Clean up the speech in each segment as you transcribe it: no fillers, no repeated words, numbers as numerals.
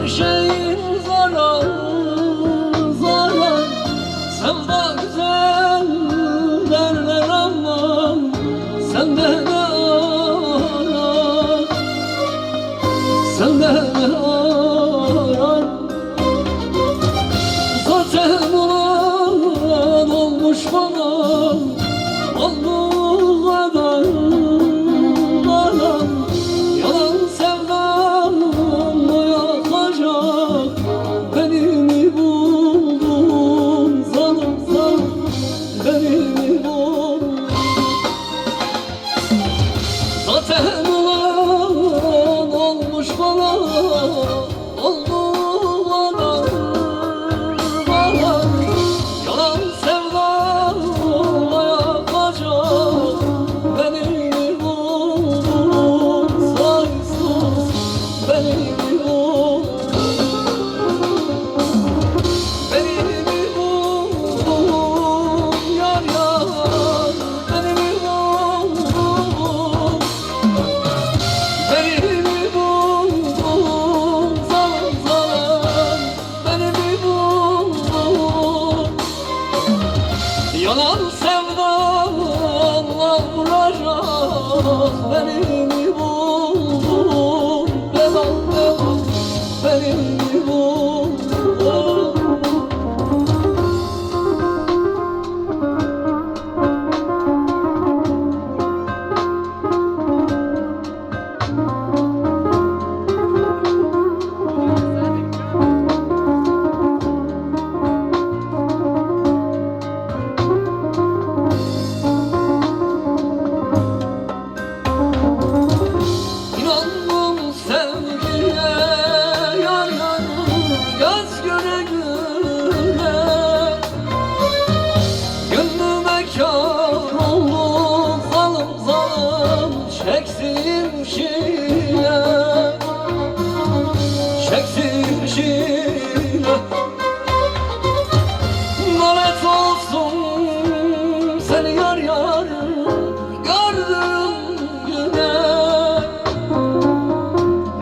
her şeyin zarar, zarar. Sevda güzel derler ama sende ne arar, sende ne arar. Zaten olan olmuş bana, olduğu kadar bana. Yalan sevdamla yakacak beni mi buldun zalim zalim, beni mi buldun? Zaten olan olmuş bana, olduğu kadar bana. Yalan sevdamla yakacak beni mi buldun saysız, beni mi buldun? Beni mi buldun yar yar, beni mi buldun? Beni mi buldun zalim zalim, beni mi buldun? Yalan sevdamla vuracak beni mi buldun? Devam devam, beni mi buldun? İnandım sevgiye yar yar, göz göre göre. Gönlüme kâr oldu zalim zalim, çeksin şile, çeksin şile. Lanet olsun seni yar yar, gördüm güne.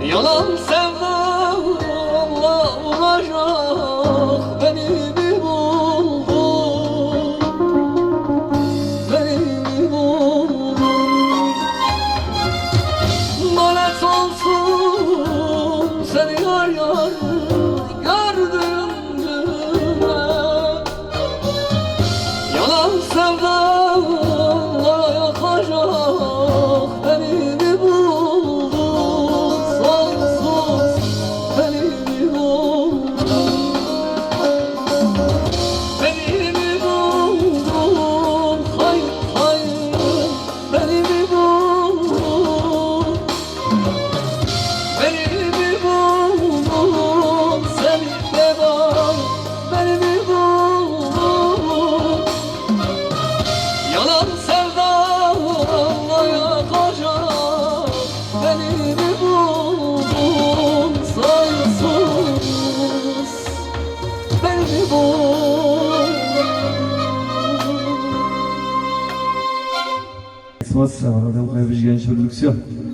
Yalan sevdamla vuracak beni mi buldun? Beni mi buldun? Lanet olsun seni yar yar, gördüm güne. Yalan sevdamla yakacak beni mi buldun saysız, beni mi buldun? Beni mi buldun hayır hayır, beni mi buldun? Beni mi buldun seni devam, beni mi buldun? Yalan sevdamla yakacak beni mi buldun saysız, beni mi buldun? Smått, ça va, donc j'ai une solution.